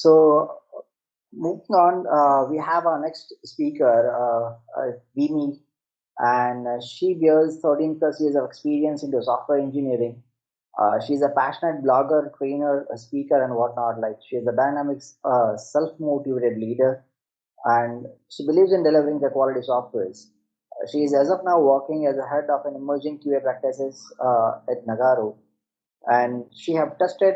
So moving on, we have our next speaker, Vimi, and she bears 13 plus years of experience into software engineering. She's a passionate blogger, trainer, a speaker, and whatnot. Like she's a dynamic, self-motivated leader, and she believes in delivering the quality softwares. She is as of now working as a head of an emerging QA practices at Nagaro, and she have tested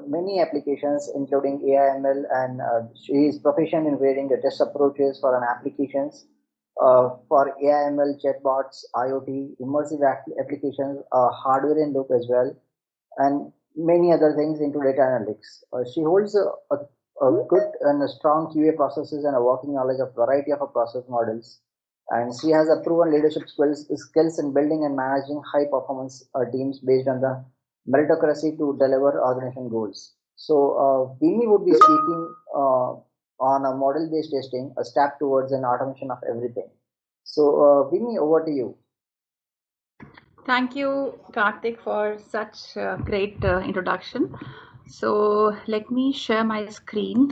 many applications including AIML, and she is proficient in varying the test approaches for an applications for AIML, chatbots, IoT, immersive applications, hardware in loop as well, and many other things into data analytics. She holds a good and a strong QA processes and a working knowledge of variety of process models, and she has a proven leadership skills in building and managing high performance teams based on the meritocracy to deliver organization goals. So Vimi would be speaking on a model based testing, a step towards an automation of everything. So Vimi, over to you. Thank you, Karthik, for such a great introduction. So let me share my screen.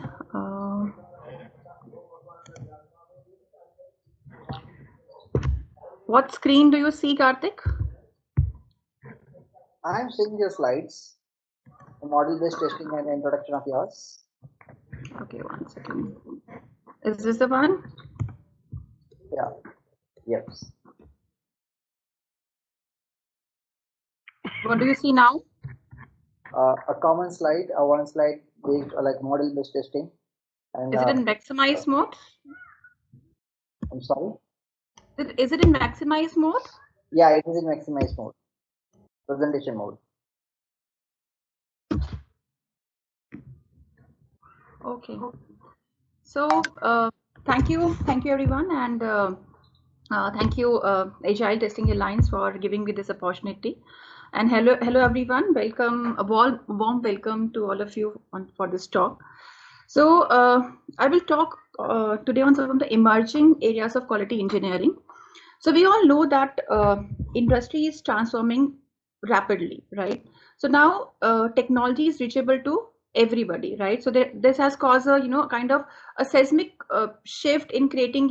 What screen do you see, Karthik? I'm seeing your slides, model-based testing and introduction of yours. Okay, one second. Is this the one? Yeah. Yes. What do you see now? A common slide, one slide based like model-based testing. And, is it in maximize mode? I'm sorry? Is it in maximize mode? Yeah, it is in maximize mode. Presentation mode. Okay. So thank you everyone, and thank you Agile Testing Alliance for giving me this opportunity. And hello everyone. Welcome, a warm welcome to all of you for this talk. So I will talk today on some of the emerging areas of quality engineering. So we all know that industry is transforming rapidly, right? So now technology is reachable to everybody, right? So this has caused a kind of a seismic shift in creating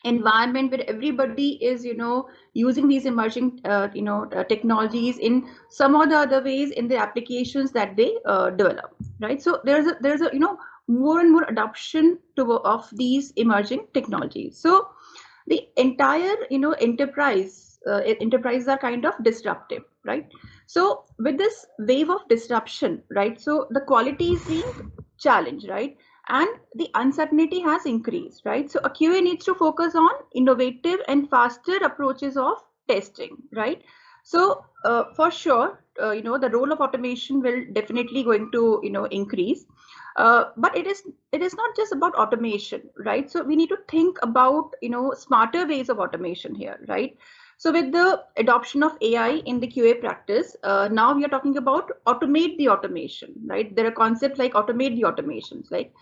environment where everybody is using these emerging technologies in some or the other ways in the applications that they develop, right? So there's a more and more adoption of these emerging technologies. So the entire enterprises are kind of disruptive, right? So with this wave of disruption, right, so the quality is being challenged, right, and the uncertainty has increased, right? So a QA needs to focus on innovative and faster approaches of testing, right? So for sure, the role of automation will definitely going to increase, but it is not just about automation, right? So we need to think about smarter ways of automation here, right? So with the adoption of AI in the QA practice, now we are talking about automate the automation, right? There are concepts like automate the automations, like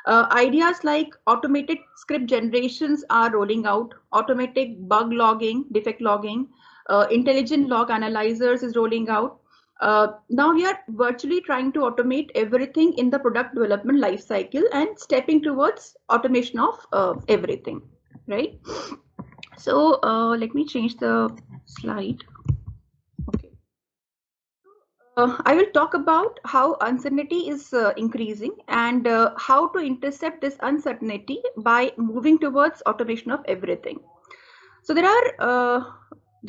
ideas like automated script generations are rolling out, automatic bug logging, defect logging, intelligent log analyzers is rolling out. Now we are virtually trying to automate everything in the product development life cycle and stepping towards automation of everything, right? So let me change the slide. Okay. I will talk about how uncertainty is increasing and how to intercept this uncertainty by moving towards automation of everything. So there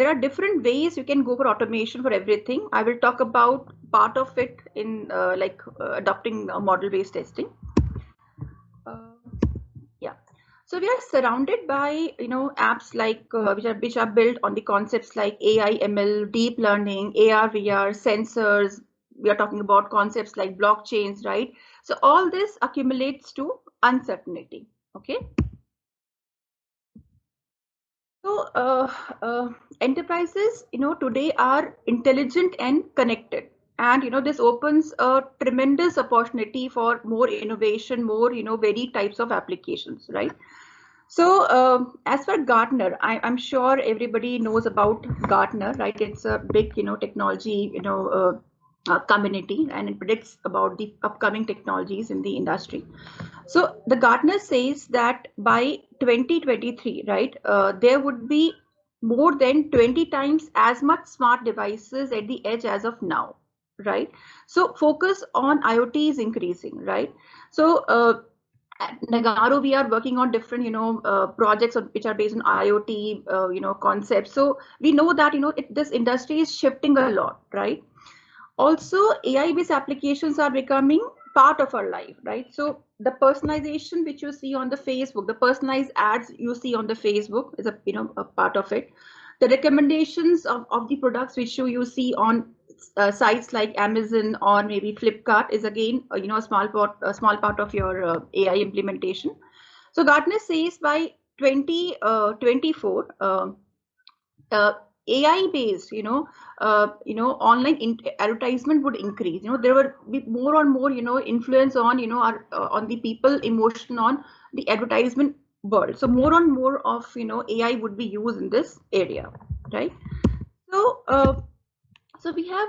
are different ways you can go for automation for everything. I will talk about part of it in adopting model-based testing. Yeah. So we are surrounded by apps like which are built on the concepts like AI, ML, deep learning, AR, VR, sensors. We are talking about concepts like blockchains, right? So all this accumulates to uncertainty. Okay. So enterprises, today are intelligent and connected, and this opens a tremendous opportunity for more innovation, more varied types of applications, right? So as for Gartner, I'm sure everybody knows about Gartner, right? It's a big technology community, and it predicts about the upcoming technologies in the industry. So the Gartner says that by 2023, right, there would be more than 20 times as much smart devices at the edge as of now, right? So focus on IoT is increasing, right? So at Nagaro, we are working on different, projects which are based on IoT, concepts. So we know that, this industry is shifting a lot, right? Also, AI based applications are becoming part of our life, right? So the personalization which you see on the Facebook, the personalized ads you see on the Facebook is a part of it. The recommendations of the products which you see on sites like Amazon or maybe Flipkart is again a small part of your AI implementation. So Gartner says by 2024, uh, AI based, online advertisement would increase. There would be more and more, influence on, on the people emotion on the advertisement world. So more and more of, AI would be used in this area, right? So, so we have,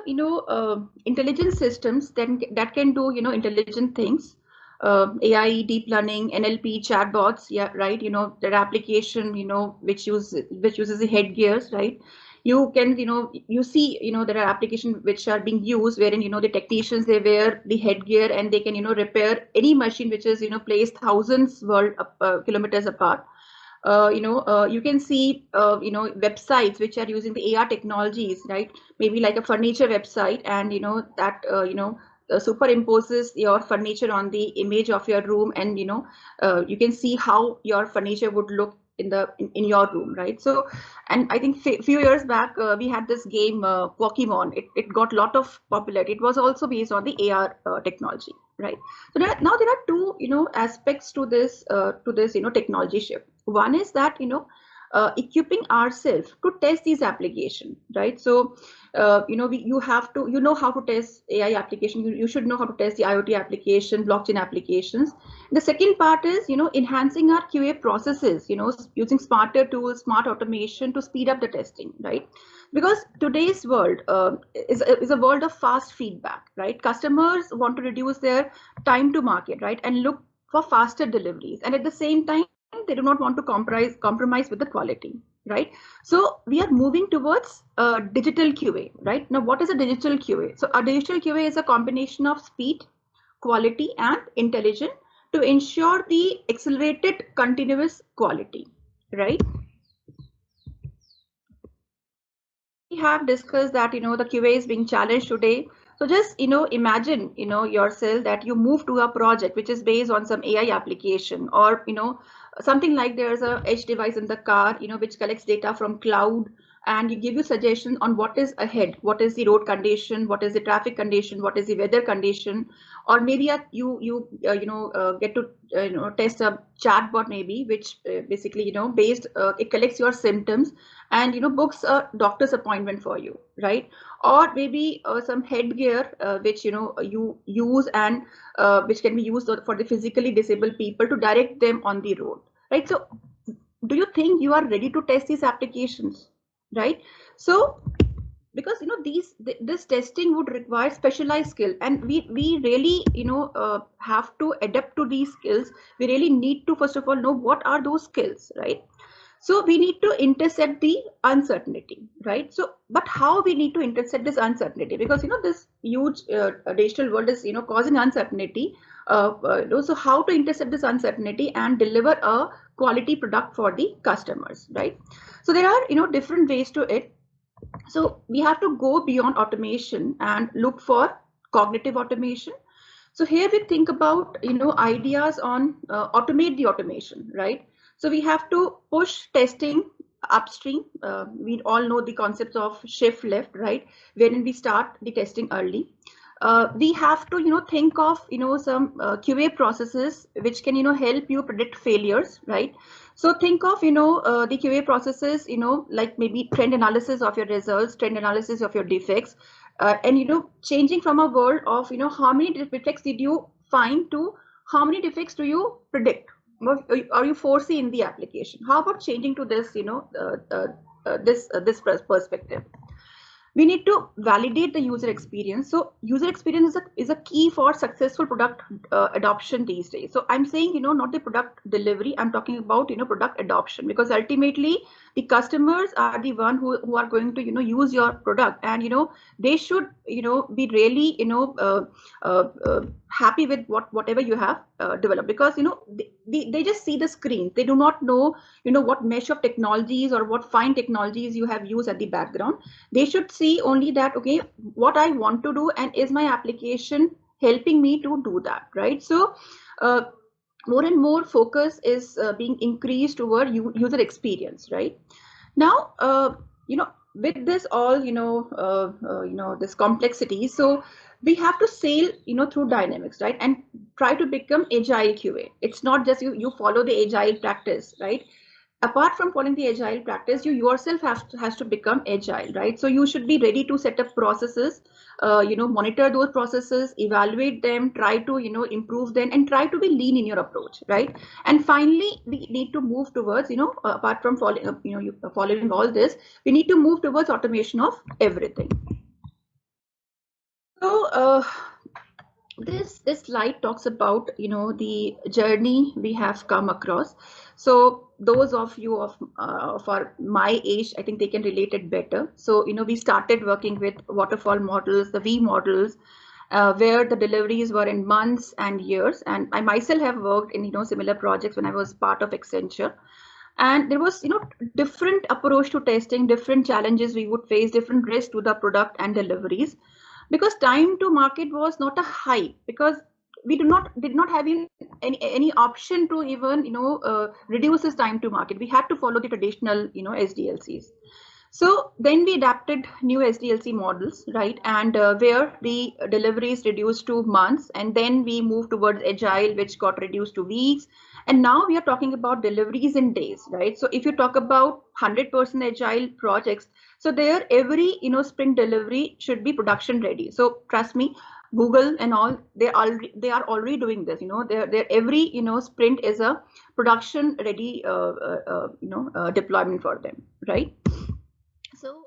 intelligent systems that can do, intelligent things. AI, deep learning, NLP, chatbots, yeah, right. Their application, which uses the headgears, right? You can, you see, there are applications which are being used wherein, the technicians, they wear the headgear and they can, repair any machine which is, placed thousands kilometers apart. You can see, websites which are using the AR technologies, right? Maybe like a furniture website, and that superimposes your furniture on the image of your room, and you can see how your furniture would look in your room, right? So, and I think few years back we had this game Pokemon. It got a lot of popularity. It was also based on the AR technology, right? So now there are two aspects to this technology shift. One is that equipping ourselves to test these applications, right? So you have to how to test AI application. You should know how to test the IoT application, blockchain applications. The second part is enhancing our QA processes, using smarter tools, smart automation to speed up the testing, right? Because today's world is a world of fast feedback, right? Customers want to reduce their time to market, right, and look for faster deliveries, and at the same time they do not want to compromise with the quality, right? So we are moving towards digital QA, right? Now, what is a digital QA? So a digital QA is a combination of speed, quality, and intelligence to ensure the accelerated continuous quality, right? We have discussed that the QA is being challenged today. So just imagine yourself that you move to a project which is based on some AI application, or something like there's a edge device in the car, which collects data from cloud, and you give you suggestion on what is ahead, what is the road condition, what is the traffic condition, what is the weather condition. Or maybe get to test a chatbot, maybe, which basically based it collects your symptoms and books a doctor's appointment for you, right? Or maybe some headgear which you use, and which can be used for the physically disabled people to direct them on the road, right? So do you think you are ready to test these applications, right? So because this testing would require specialized skill, and we really have to adapt to these skills. We really need to first of all know what are those skills, right? So we need to intercept the uncertainty, right? So but how we need to intercept this uncertainty, because this huge digital world is causing uncertainty. So how to intercept this uncertainty and deliver a quality product for the customers, right? So there are different ways to it. So we have to go beyond automation and look for cognitive automation. So here we think about ideas on automate the automation, right? So we have to push testing upstream. We all know the concepts of shift left, right? Wherein we start the testing early. We have to think of some QA processes which can help you predict failures, right? So think of the QA processes, like maybe trend analysis of your results, trend analysis of your defects, and changing from a world of how many defects did you find to how many defects do you predict, or you foresee in the application. How about changing to this this perspective? we need to validate the user experience. So user experience is a key for successful product adoption these days. So I'm saying, not the product delivery, I'm talking about, product adoption, because ultimately the customers are the one who are going to, use your product, and, they should, be really, happy with whatever you have developed, because, they just see the screen. They do not know, what mesh of technologies or what fine technologies you have used at the background. They should see only that, okay, what I want to do, and is my application helping me to do that, right? So uh, more and more focus is being increased toward user experience, right? Now, with this all, this complexity, so we have to sail, through dynamics, right? And try to become agile QA. It's not just you follow the agile practice, right? Apart from following the agile practice, you yourself has to become agile, right? So you should be ready to set up processes, monitor those processes, evaluate them, try to, improve them, and try to be lean in your approach, right? And finally, we need to move towards, apart from following, following all this, we need to move towards automation of everything. So this slide talks about, the journey we have come across. So those of you of my age, I think they can relate it better. So, we started working with waterfall models, the V models, where the deliveries were in months and years. And I myself have worked in, similar projects when I was part of Accenture. And there was, different approach to testing, different challenges we would face, different risks to the product and deliveries, because time to market was not a high, because we did not have any option to even, reduce this time to market. We had to follow the traditional, SDLCs. So then we adapted new SDLC models, right? And where the deliveries reduced to months, and then we moved towards agile, which got reduced to weeks. And now we are talking about deliveries in days, right? So if you talk about 100% agile projects, so there every, sprint delivery should be production ready. So trust me, Google and all, they are already doing this. Their every, sprint is a production ready, deployment for them, right? So,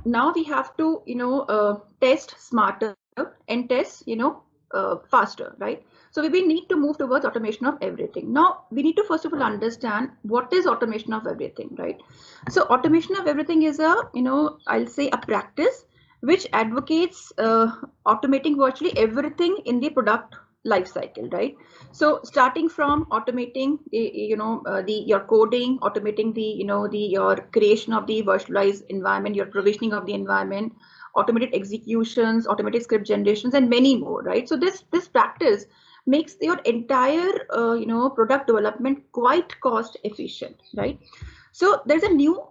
now we have to, test smarter and test, faster, right? So we need to move towards automation of everything. Now, we need to first of all understand what is automation of everything, right? So automation of everything is a, I'll say a practice which advocates automating virtually everything in the product life cycle, right? So starting from automating your coding, automating the, your creation of the virtualized environment, your provisioning of the environment, automated executions, automated script generations, and many more, right? So this practice makes your entire product development quite cost efficient, right? So there's a new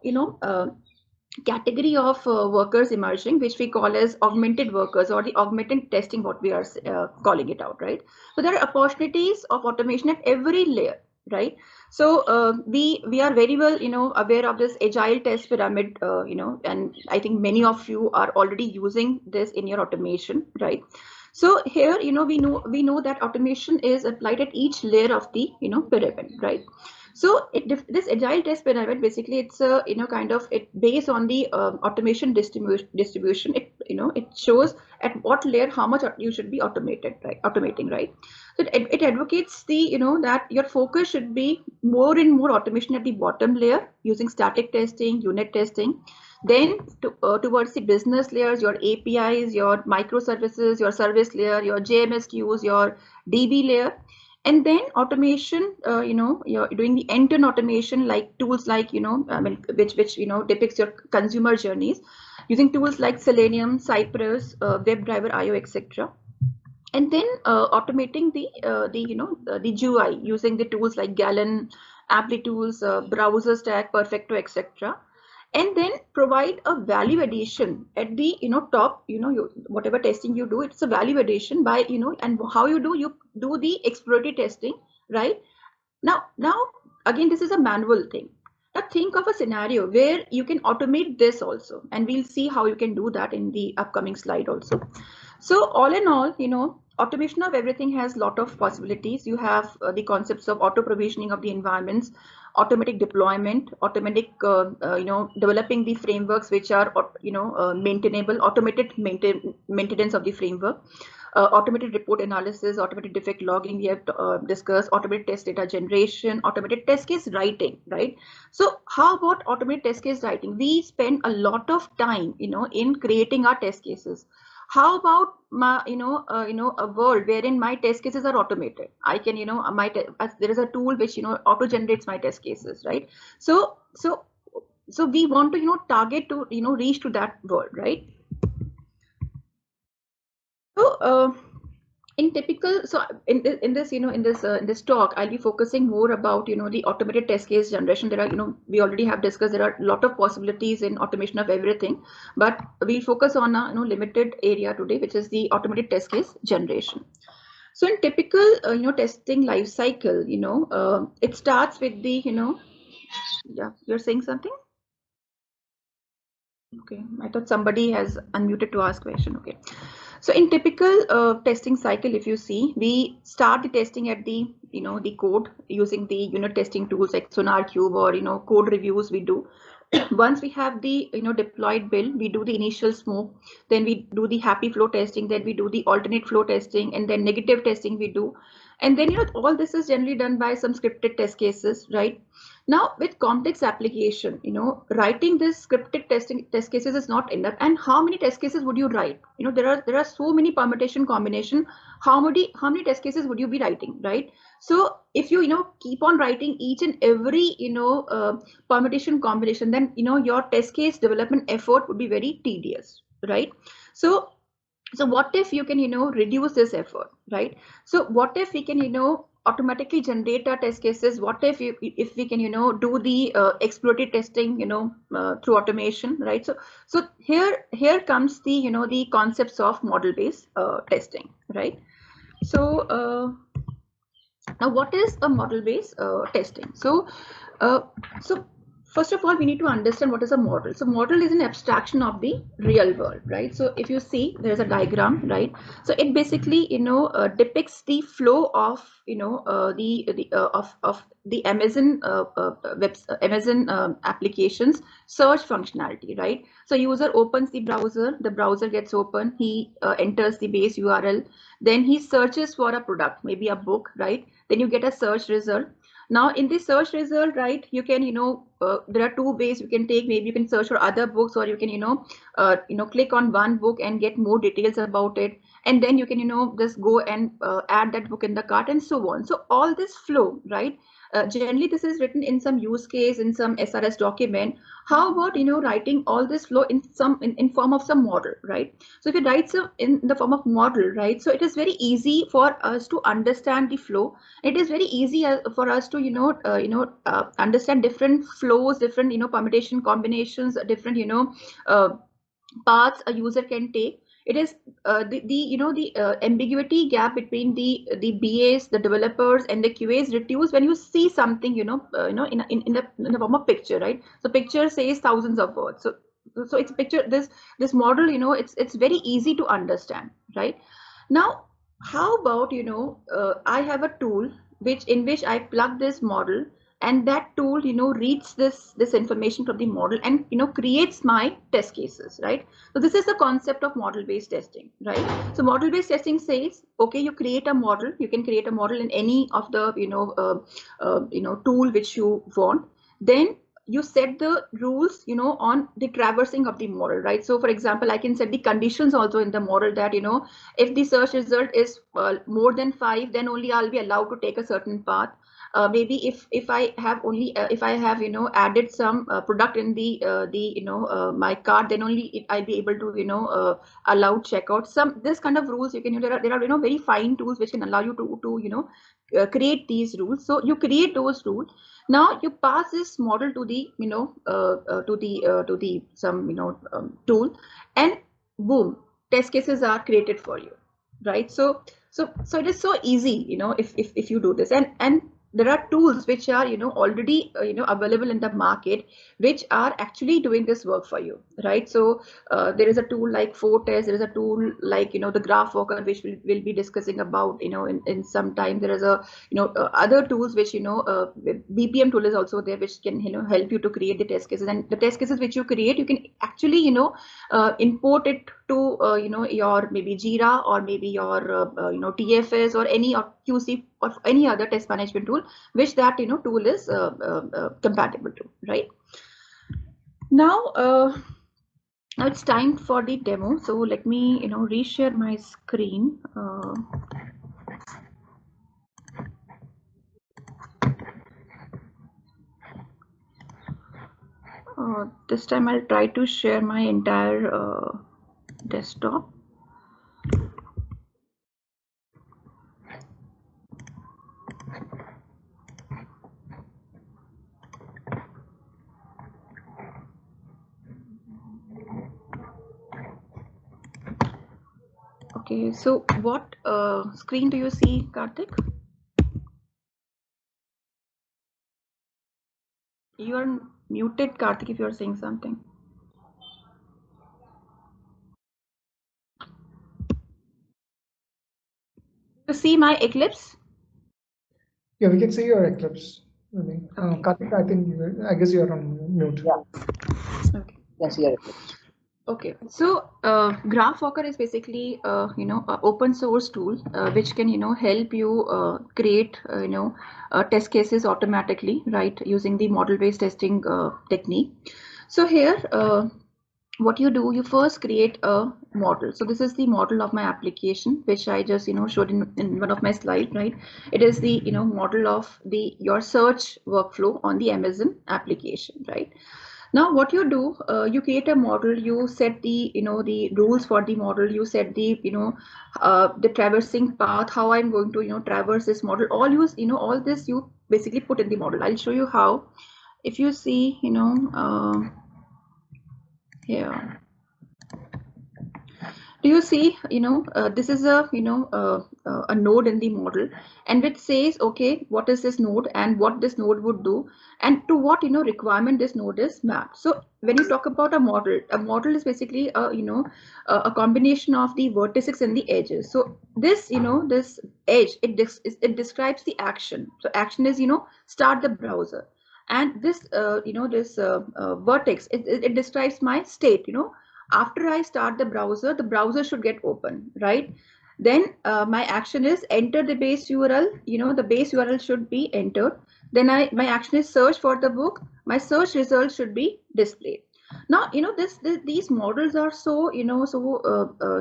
category of workers emerging, which we call as augmented workers, or the augmented testing, what we are calling it out, right? So there are opportunities of automation at every layer, right? So we are very well, aware of this agile test pyramid, and I think many of you are already using this in your automation, right? So here, we know that automation is applied at each layer of the, pyramid, right? So this agile test pyramid, basically, it's a, kind of it based on the automation distribution. It, it shows at what layer how much you should be automating, right? So it advocates the, that your focus should be more and more automation at the bottom layer using static testing, unit testing. Then towards the business layers, your APIs, your microservices, your service layer, your JMS queues, your DB layer. And then automation, you're doing the end-to-end automation, like tools like, which depicts your consumer journeys using tools like Selenium, Cypress, WebDriver, IO, etc. And then automating the GUI using the tools like Gallon, Applitools, Browser Stack, Perfecto, etc. And then provide a value addition at the, top, whatever testing you do, it's a value addition by, and how you do the exploratory testing, right? Now again, this is a manual thing. Now think of a scenario where you can automate this also, and we'll see how you can do that in the upcoming slide also. So all in all, automation of everything has a lot of possibilities. You have the concepts of auto provisioning of the environments, automatic deployment, automatic developing the frameworks which are maintainable, automated maintenance of the framework, automated report analysis, automated defect logging. We have discussed automated test data generation, automated test case writing, right? So how about automated test case writing? We spend a lot of time, in creating our test cases. How about my, a world wherein my test cases are automated? I can, there is a tool which, auto generates my test cases, right? So we want to, target to, reach to that world, right? So, in typical, so in this talk, I'll be focusing more about the automated test case generation. There are, we already have discussed, there are a lot of possibilities in automation of everything, but we'll focus on a limited area today, which is the automated test case generation. So in typical testing life cycle, it starts with the yeah, you're saying something. Okay, I thought somebody has unmuted to ask question. Okay. So in typical testing cycle, if you see, we start the testing at the, the code using the unit testing tools like SonarQube or, code reviews we do. Once we have the, deployed build, we do the initial smoke, then we do the happy flow testing, then we do the alternate flow testing, and then negative testing we do. And then, all this is generally done by some scripted test cases, right? Now with complex application, writing this scripted test cases is not enough. And how many test cases would you write? There are so many permutation combination. How many test cases would you be writing, right? So if you keep on writing each and every permutation combination, then your test case development effort would be very tedious, right? So what if you can reduce this effort, right? So what if we can automatically generate our test cases? What if we can do the exploratory testing through automation, right? So here comes the the concepts of model based testing, right? So now what is a model based testing? So first of all, we need to understand what is a model. So model is an abstraction of the real world, right? So if you see, there's a diagram, right? So it basically depicts the flow of of the Amazon Amazon applications search functionality, right? So user opens the browser gets open, he enters the base URL, then he searches for a product, maybe a book, right? Then you get a search result. Now in the search result, right, you can there are two ways you can take. Maybe you can search for other books, or you can click on one book and get more details about it, and then you can just go and add that book in the cart and so on. So all this flow, right, generally this is written in some use case, in some SRS document. How about writing all this flow in in form of some model, right? So if you write some in the form of model, right, so it is very easy for us to understand the flow. It is very easy for us to understand different flows, different permutation combinations, different uh, paths a user can take. It is the ambiguity gap between the BAs, the developers, and the QAs reduce when you see something in the form of picture, right? So picture says thousands of words. So it's picture, this model, it's very easy to understand, right? Now how about I have a tool in which I plug this model, and that tool reads this information from the model and creates my test cases, right? So this is the concept of model based testing, right? So model based testing says, okay, you create a model, you can create a model in any of the tool which you want. Then you set the rules on the traversing of the model, right? So for example, I can set the conditions also in the model that if the search result is more than 5, then only I'll be allowed to take a certain path. Maybe if I have only if I have added some product in my cart, then only I'll be able to allow checkout. Some this kind of rules you can there are very fine tools which can allow you to create these rules. So you create those rules. Now you pass this model to the to the some tool, and boom, test cases are created for you, right? So it is so easy if you do this. And there are tools which are already available in the market, which are actually doing this work for you, right? So there is a tool like Fortest, there is a tool like the Graphwalker, which we'll be discussing about in some time. There is a other tools which BPM tool is also there, which can help you to create the test cases, and the test cases which you create, you can actually import it to your maybe Jira, or maybe your TFS, or any or QC, or any other test management tool which that tool is compatible to, right? Now now it's time for the demo, so let me reshare my screen. This time I'll try to share my entire desktop. Okay, so what screen do you see, Karthik? You are muted, Karthik, if you are saying something. You see my Eclipse? Yeah, we can see your Eclipse. Karthik, I guess you are on mute. Yeah. Okay. Can see your Eclipse. Okay, so Graphwalker is basically an open source tool which can help you create test cases automatically, right, using the model based testing technique. So here what you do, you first create a model. So this is the model of my application, which I just showed in one of my slides, right? It is the model of your search workflow on the Amazon application, right? Now what you do, you create a model, you set the the rules for the model, you set the the traversing path, how I'm going to traverse this model, all use all this you basically put in the model. I'll show you how. If you see here, do you see this is a a node in the model, and which says, okay, what is this node and what this node would do, and to what requirement this node is mapped. So when you talk about a model is basically a combination of the vertices and the edges. So this this edge, it describes the action. So action is start the browser, and this this vertex, it describes my state. After I start the browser should get open, right? Then my action is enter the base URL. The base URL should be entered. Then my action is search for the book. My search result should be displayed. Now these models are so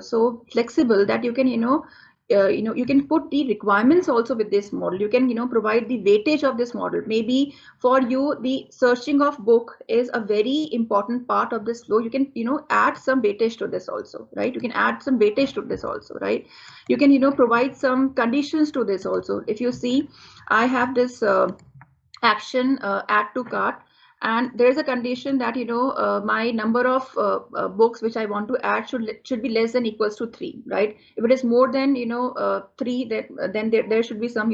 so flexible that you can you can put the requirements also with this model. You can provide the weightage of this model. Maybe for you the searching of book is a very important part of this flow. You can add some weightage to this also, right? You can add some weightage to this also, right? You can provide some conditions to this also. If you see, I have this action add to cart, and there is a condition that my number of books which I want to add should be less than equals to 3, right? If it is more than 3, then there should be some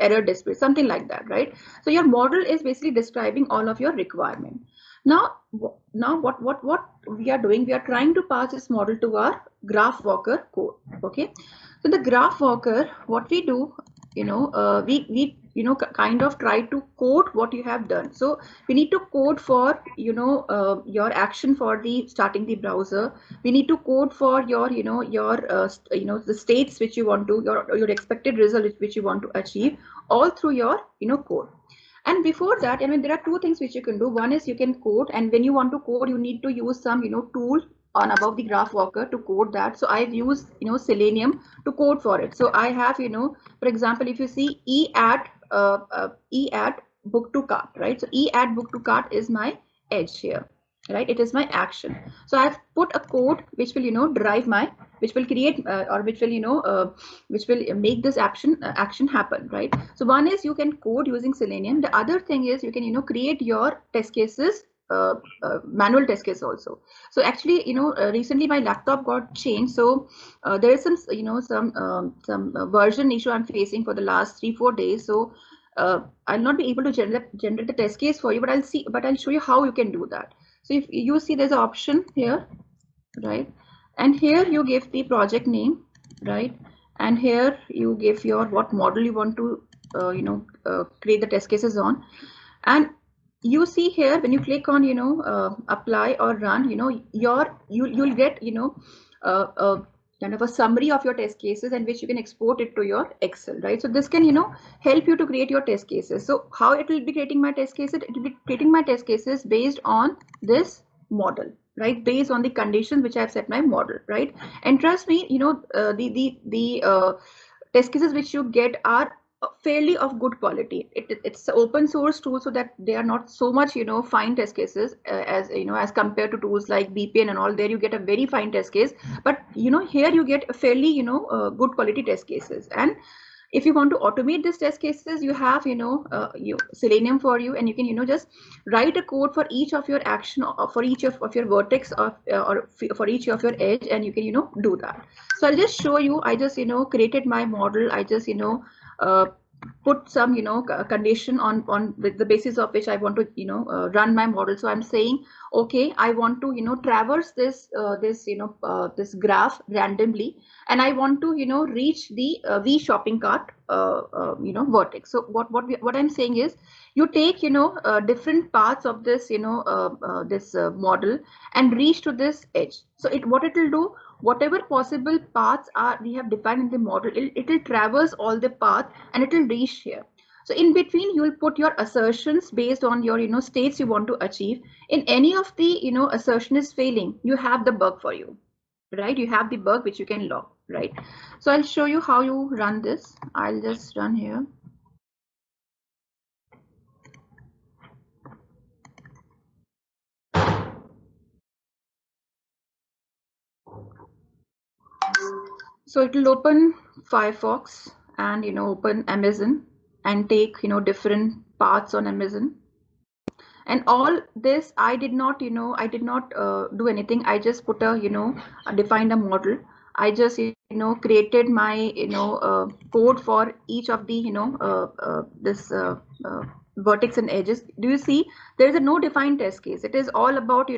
error display, something like that, right? So your model is basically describing all of your requirement. Now what we are doing, we are trying to pass this model to our Graphwalker code. Okay, so the Graphwalker, what we do, we kind of try to code what you have done. So we need to code for your action for the starting the browser. We need to code for your your the states which you want to, your expected result which you want to achieve, all through your code. And before that, I mean, there are two things which you can do. One is you can code, and when you want to code, you need to use some tool on above the Graphwalker to code that. So I've used Selenium to code for it. So I have for example, if you see e add book to cart, right? So e add book to cart is my edge here, right? It is my action. So I've put a code which will drive my, which will create or which will which will make this action happen, right? So one is you can code using Selenium. The other thing is you can create your test cases, manual test case also. So actually recently my laptop got changed, so there is some some version issue I'm facing for the last 3-4 days. So I'll not be able to generate the test case for you, but I'll show you how you can do that. So if you see, there's an option here, right? And here you give the project name, right? And here you give your what model you want to create the test cases on. And you see here, when you click on apply or run, you'll get kind of a summary of your test cases, and which you can export it to your Excel, right? So this can help you to create your test cases. So how it will be creating my test cases? It will be creating my test cases based on this model, right? Based on the conditions which I've set my model, right? And trust me, the test cases which you get are fairly of good quality. It's an open source tool, so that they are not so much fine test cases as compared to tools like BPN and all. There you get a very fine test case, but here you get a fairly good quality test cases. And if you want to automate these test cases, you have Selenium for you, and you can just write a code for each of your action, or for each of your vertex, or for each of your edge, and you can do that. So I'll just show you. I just created my model. I just put some condition on with the basis of which I want to run my model. So I'm saying, okay, I want to traverse this graph randomly, and I want to reach the V shopping cart vertex. So what I'm saying is, you take different parts of this model and reach to this edge. So what it will do, whatever possible paths are we have defined in the model, it will traverse all the path and it will reach here. So in between, you will put your assertions based on your states you want to achieve. In any of the assertion is failing, you have the bug for you, right? You have the bug which you can log, right? So I'll show you how you run this. I'll just run here. So it will open Firefox and open Amazon and take different paths on Amazon. And all this I did not do anything. I just put defined a model. I just created my code for each of the this vertex and edges. Do you see there is a no defined test case? It is all about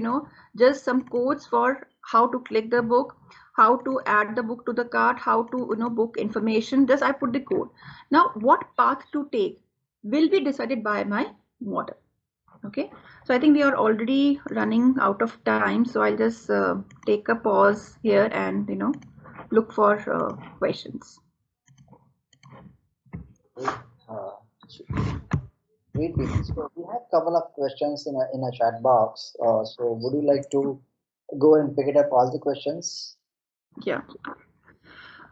just some codes for how to click the book, how to add the book to the cart, how to book information. Just I put the code. Now what path to take will be decided by my model. Okay, so I think we are already running out of time, so I'll just take a pause here and look for questions. Great, Vicky. So we have a couple of questions in a chat box. So would you like to go and pick it up all the questions? Yeah.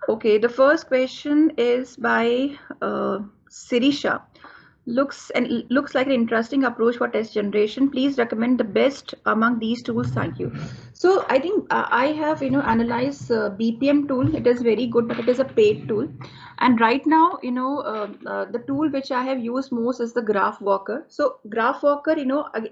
Okay, the first question is by Sirisha. Looks like an interesting approach for test generation. Please recommend the best among these tools. Thank you. So I think I have analyzed BPM tool. It is very good, but it is a paid tool. And right now the tool which I have used most is the GraphWalker. So GraphWalker,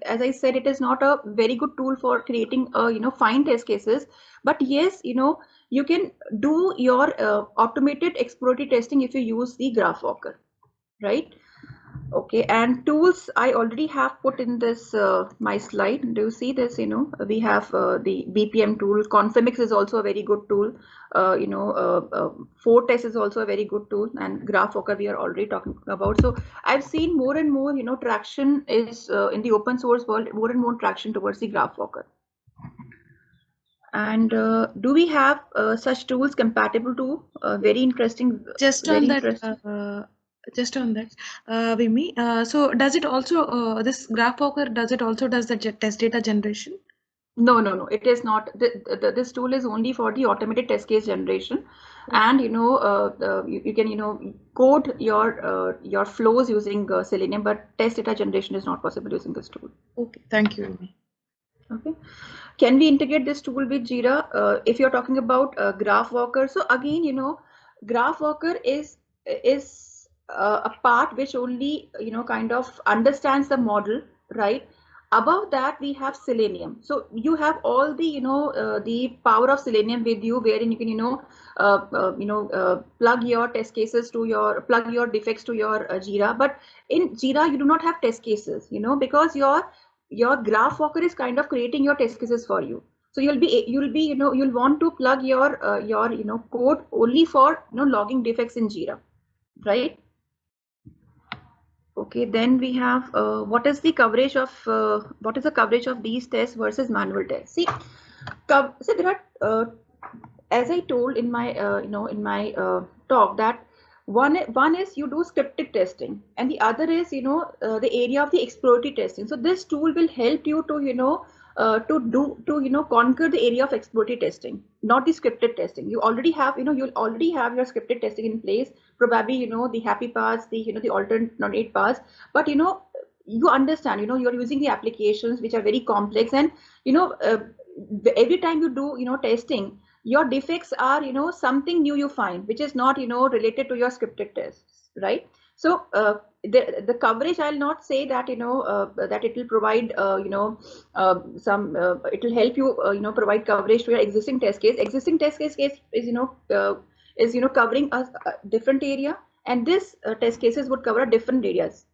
as I said, it is not a very good tool for creating fine test cases. But yes, you can do your automated exploratory testing if you use the GraphWalker, right? Okay, and tools I already have put in this my slide. Do you see this? We have the BPM tool. Confimix is also a very good tool. Fortest is also a very good tool, and GraphWalker we are already talking about. So I've seen more and more traction is in the open source world, more and more traction towards the GraphWalker. And do we have such tools compatible to very interesting? Just on that. Just on that, Vimy. So does it also this GraphWalker does the test data generation? No. It is not. This tool is only for the automated test case generation, and you can code your flows using Selenium, but test data generation is not possible using this tool. Okay, thank you, Vimy. Okay, can we integrate this tool with Jira? If you're talking about GraphWalker, so again GraphWalker is a part which only kind of understands the model, right? Above that, we have Selenium. So you have all the the power of Selenium with you, wherein you can plug your test cases to plug your defects to your Jira. But in Jira, you do not have test cases, because your graph walker is kind of creating your test cases for you. So you'll want to plug your code only for logging defects in Jira, right? Okay, then we have what is the coverage of these tests versus manual tests? See, so there are as I told in my talk, that one is you do scripted testing, and the other is the area of the exploratory testing. So this tool will help you to conquer the area of exploratory testing, not the scripted testing. You already have you'll already have your scripted testing in place, probably the happy paths, the alternate paths, but you understand, you're using the applications which are very complex, and every time you do testing, your defects are something new you find, which is not related to your scripted tests, right? So the coverage, I'll not say that that it will provide it will help you provide coverage to your existing test case. Existing test case is covering a different area, and this test cases would cover different areas,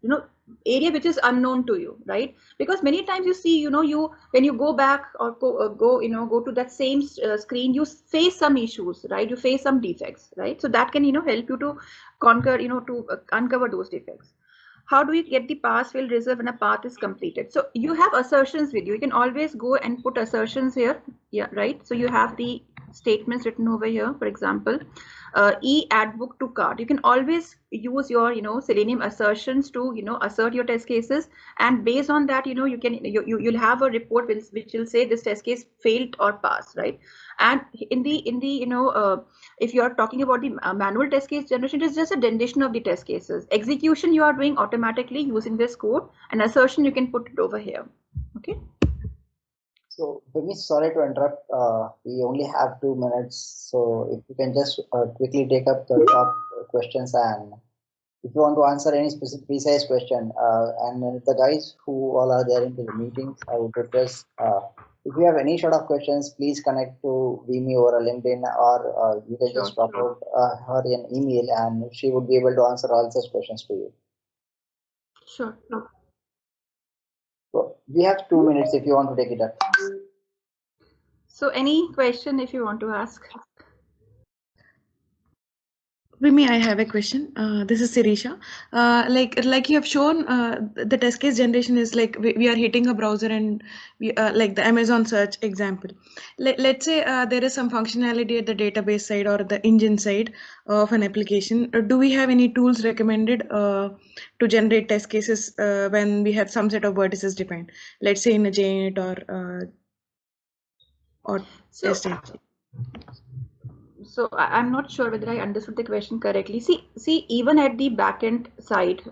area which is unknown to you, right? Because many times you see, you when you go back or go to that same screen, you face some issues, right? You face some defects, right? So that can help you to conquer, to uncover those defects. How do we get the pass fail reserve when a path is completed? So you have assertions with you. You can always go and put assertions here. Yeah, right. So you have the statements written over here. For example, add book to cart. You can always use your Selenium assertions to assert your test cases, and based on that you'll have a report which will say this test case failed or passed, right? And in the if you are talking about the manual test case generation, it is just a generation of the test cases. Execution you are doing automatically using this code, and assertion you can put it over here. Okay. So, Bhumi, sorry to interrupt. We only have 2 minutes, so if you can just quickly take up the top questions, and if you want to answer any specific precise question, and the guys who all are there into the meetings, I would request if you have any sort of questions, please connect to Vimi over a LinkedIn, or you can just drop out her an email, and she would be able to answer all such questions to you. Sure. So we have 2 minutes if you want to take it up. So any question if you want to ask? Vimi, I have a question. This is Sirisha. Like you have shown, the test case generation is like we are hitting a browser, and we like the Amazon search example. Let's say there is some functionality at the database side or the engine side of an application. Do we have any tools recommended to generate test cases when we have some set of vertices defined? Let's say in a JUnit or test engine. So I'm not sure whether I understood the question correctly. See, even at the backend side,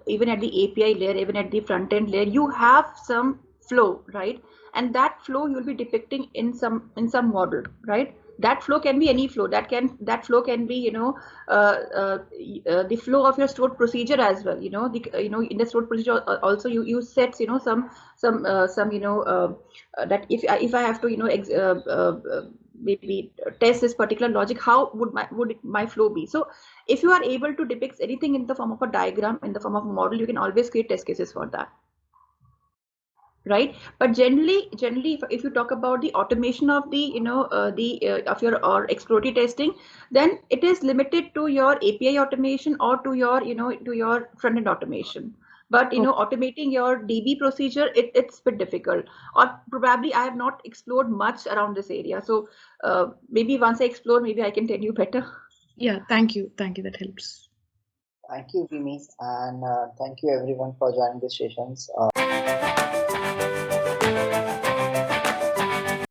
even at the API layer, even at the front end layer, you have some flow, right? And that flow you'll be depicting in some model, right? That flow can be any flow. That flow can be the flow of your stored procedure as well. In the stored procedure also you set some that if I have to maybe test this particular logic, how would my flow be? So if you are able to depict anything in the form of a diagram, in the form of a model, you can always create test cases for that, right? But generally if you talk about the automation of the of your or exploratory testing, then it is limited to your API automation or to your to your front end automation. But automating your DB procedure, it's a bit difficult, or probably I have not explored much around this area. So maybe once I explore, maybe I can tell you better. Yeah, thank you, that helps. Thank you, Vimi, and thank you everyone for joining the sessions.